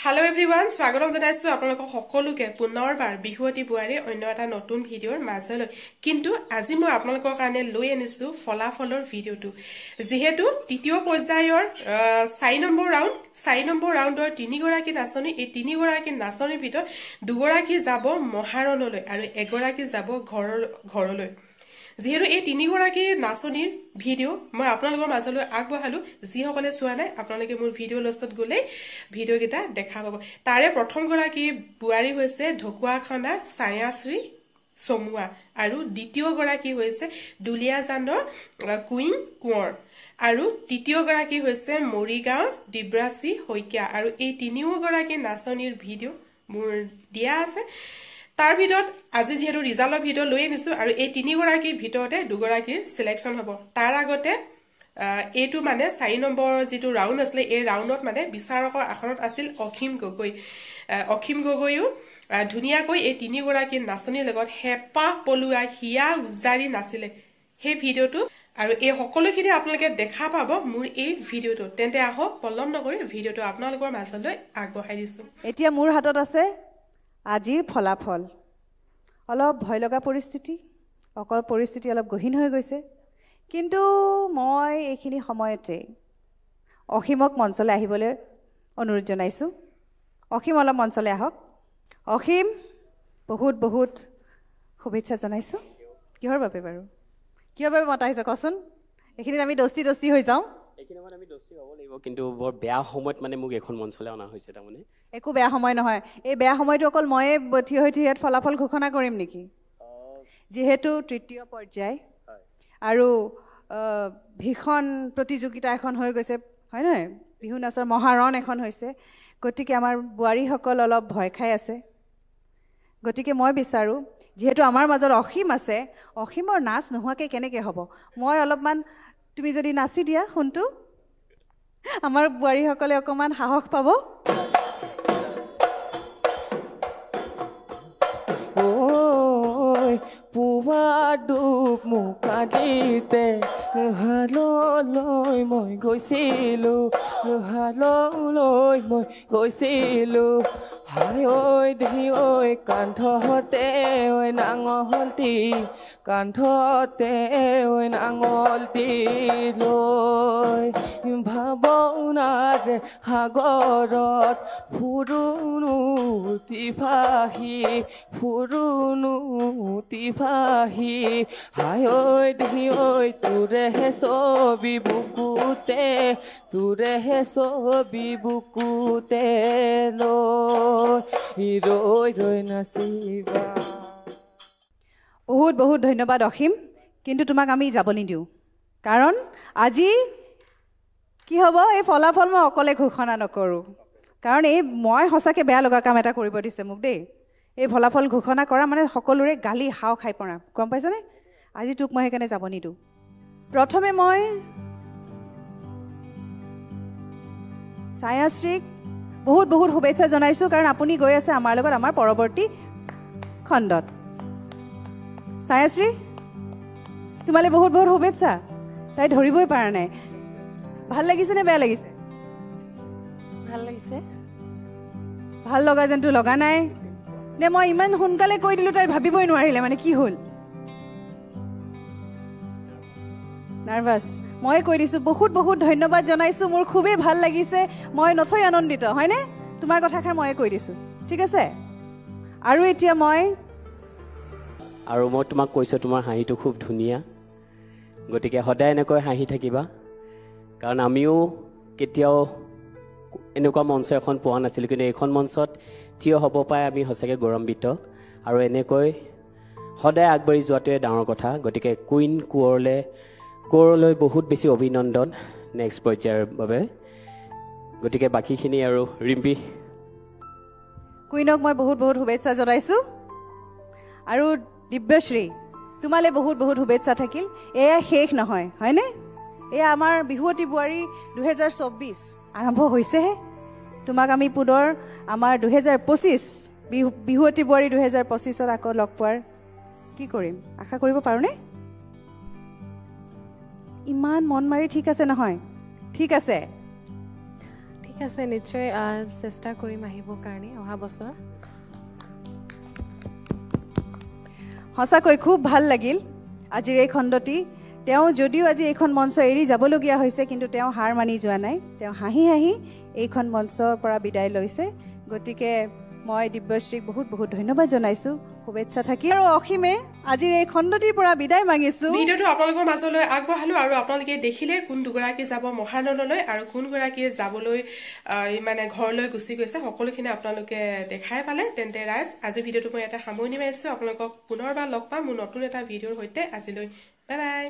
Hello everyone, স্বাগতম জনাইছো আপোনালোকক সকলোকে পুনৰবাৰ বিহুৱতী বুৱাৰী অন্য এটা নতুন ভিডিঅ'ৰ মাজলৈ কিন্তু আজি মই আপোনালোকৰ কাৰণে লৈ আনিছো ফলাফলৰ ভিডিঅ'টো যেহেতু তৃতীয় পৰ্যায়ৰ 4 নম্বৰ ৰাউণ্ডৰ 3 গৰাকী নাচনী এই 3 গৰাকী নাচনীৰ ভিতৰত 2 গৰাকী যাব মহাৰণলৈ আৰু 1 গৰাকী যাব ঘৰলৈ যেহেতু এই 3 গৰাকী নাচনীৰ ভিডিও মই আপোনালোকৰ মাজলৈ আগবঢ়ালো যিসকলে চোৱা নাই আপোনালোকে মোৰ ভিডিও লিষ্টত গলে ভিডিও গিটা দেখা পাব তাৰে প্ৰথম গৰাকী বুৱাৰী হৈছে ঢকুৱাখানা ছায়াশ্ৰী সমুৱা আৰু দ্বিতীয় গৰাকী হৈছে দুলিয়াজানৰ কুইন কুঁৱৰ আৰু তৃতীয় গৰাকী হৈছে মৰিগাঁও দিব্ৰাসী হৈকিয়া আৰু এই 3 গৰাকী নাচনীৰ ভিডিও মোৰ দিয়া আছে তাৰ ভিতৰত আজি যেহেতু ৰিজাল্টৰ ভিডিও লৈ আনিছো আৰু এই 3 গৰাকীৰ ভিতৰতে 2 গৰাকীৰ সিলেকশন হ'ব তাৰ আগতে এটো মানে 4 নম্বৰ যেটো ৰাউণ্ড আছিল এই ৰাউণ্ডত মানে বিচাৰকৰ আসনত আছিল অখিম গগৈও ধুনিয়াকৈ এই 3 গৰাকী নাচনীৰ লগত হেপা পলুৱা হিয়া উজাৰি নাছিলে সেই ভিডিওটো আৰু এই সকলোখিনি আপোনালোকে দেখা পাব মোৰ এই ভিডিওটো তেন্তে আহক পলম নকৰি ভিডিওটো আপোনালোকৰ মাজলৈ আগবঢ়াই দিছো এতিয়া মোৰ হাতত আছে আজিৰ ফলাফল অলপ ভয় লগা পৰিস্থিতি অলপ গহীন হৈ গৈছে কিন্তু মই এইখিনি সময়তে অখিমক মঞ্চলৈ আহিবলৈ অনুৰোধ জনাইছো অখিম অলপ মঞ্চলৈ আহক অখিম বহুত শুভেচ্ছা জনাইছো কিহৰ বাবে বাৰু কিহৰ বাবে মত আহিছে কচোন এইখিনি আমি দস্তি হৈ যাওঁ এইখিনি মানে আমি দস্তি হ'ব লাগিব কিন্তু বৰ বেয়া সময়ত মানে মোক এখন মঞ্চলৈ অনা হৈছে তাৰ মানে একো বেয়া সময় নহয় এই বেয়া সময়টো অকল ময়ে থিয় হৈ থিয়াত ফলাফল ঘোষণা কৰিম নেকি যেহেতু তৃতীয় পৰ্যায় আৰু ভীষণ প্ৰতিযোগিতা এখন হৈ গৈছে হয় নহয় বিহু নাচৰ মহাৰণ এখন হৈছে গতিকে আমাৰ বুৱাৰীসকল অলপ ভয় খাই আছে গতিকে মই বিচাৰো যেহেতু আমাৰ মাজত অখিম আছে অখিমৰ নাচ নোহোৱাকৈ কেনেকৈ হ'ব মই অলপমান তুমি যদি নাচি দিয়া শুনটো আমাৰ বুৱাৰীসকলে অকমান সাহস পাব পুৱা ডুব মুকাদিতে হাললৈ মই গৈছিলো হাই ঐ দেহি ঐ কান্ধতে ঐ নাঙলটি কান্ধতে ঐ নাঙলটি লৈ ভাৱনাৰ সাগৰত ফুৰুনো তিফাহি হাই ঐ দেহি ঐ তোৰেহে ছবি বুকুতে লৈ ৰৈ নাচিবা বহুত ধন্যবাদ অখিম কিন্তু তোমাক আমি যাব নিদিওঁ কাৰণ আজি কি হ'ব এই ফলাফল মই অকলে ঘোষণা নকৰোঁ কাৰণ এই মই সঁচাকৈ বেয়া লগা কাম এটা কৰিব দিছে মোক দেই এই ফলাফল ঘোষণা কৰা মানে সকলোৰে গালি হাও খাই পৰা গম পাইছানে আজি তোক মই সেইকাৰণে যাব নিদিওঁ প্ৰথমে মই ছায়াশ্ৰীক বহুত শুভেচ্ছা জনাইছোঁ কাৰণ আপুনি গৈ আছে আমাৰ লগত আমাৰ পৰৱৰ্তী খণ্ডত ছায়াশ্ৰী তোমালৈ বহুত শুভেচ্ছা তাই ধৰিবই পৰা নাই ভাল লাগিছে নে বেয়া লাগিছে ভাল লগা যেনটো লগা নাই নে মই ইমান সোনকালে কৈ দিলোঁ তাই ভাবিবই নোৱাৰিলে মানে কি হ'ল নাৰ্ভাছ মই কৈ দিছোঁ বহুত ধন্যবাদ জনাইছোঁ মোৰ খুবেই ভাল লাগিছে মই নথৈ আনন্দিত হয়নে তোমাৰ কথাষাৰ ময়ে কৈ দিছোঁ ঠিক আছে আৰু এতিয়া মই তোমাক কৈছোঁ তোমাৰ হাঁহিটো খুব ধুনীয়া গতিকে সদায় এনেকৈ হাঁহি থাকিবা কাৰণ আমিও কেতিয়াও এনেকুৱা মঞ্চ এখন পোৱা নাছিলোঁ কিন্তু এইখন মঞ্চত থিয় হ'ব পাই আমি সঁচাকৈ গৌৰৱান্বিত আৰু এনেকৈ সদায় আগবাঢ়ি যোৱাটোৱে ডাঙৰ কথা গতিকে কুইন কুঁৱৰলৈ বহুত বেছি অভিনন্দন নেক্সট পৰ্যায়ৰ বাবে গতিকে বাকীখিনি আৰু ৰিম্পী কুইনক মই বহুত শুভেচ্ছা জনাইছোঁ আৰু দিব্যশ্ৰী তোমালৈ বহুত শুভেচ্ছা থাকিল এয়া শেষ নহয় হয়নে এয়া আমাৰ বিহুৱতী বুৱাৰী 2024 আৰম্ভ হৈছেহে তোমাক আমি পুনৰ আমাৰ 2025 বিহুৱতী বুৱাৰী 2025ত আকৌ লগ পোৱাৰ কি কৰিম আশা কৰিব পাৰোঁনে ইমান মন মাৰি ঠিক আছে নহয় ঠিক আছে ঠিক আছে নিশ্চয় চেষ্টা কৰিম আহিবৰ কাৰণে অহা বছৰ সঁচাকৈ খুব ভাল লাগিল আজিৰ এই খণ্ডটি তেওঁ যদিও আজি এইখন মঞ্চ এৰি যাবলগীয়া হৈছে কিন্তু তেওঁ হাৰ মানি যোৱা নাই তেওঁ হাঁহি হাঁহি এইখন মঞ্চৰ পৰা বিদায় লৈছে গতিকে মই দিব্যশ্ৰীক বহুত বহুত ধন্যবাদ জনাইছো শুভেচ্ছা থাকি আৰু অসীমে আজিৰ এই খণ্ডটিৰ পৰা বিদায় মাগিছো ভিডিঅ'টো আপোনালোকৰ মাজলৈ আগবঢ়ালো আৰু আপোনালোকে দেখিলে কোন দুগৰাকী যাব মহাৰণলৈ আৰু কোন গৰাকী যাবলৈ মানে ঘৰলৈ গুচি গৈছে সকলোখিনি আপোনালোকে দেখাই পালে তেন্তে ৰাইজ আজি ভিডিঅ'টো মই এটা সামৰণি মাৰিছো আপোনালোকক পুনৰবাৰ লগ পাম মোৰ নতুন এটা ভিডিঅ'ৰ সৈতে আজিলৈ বাই বাই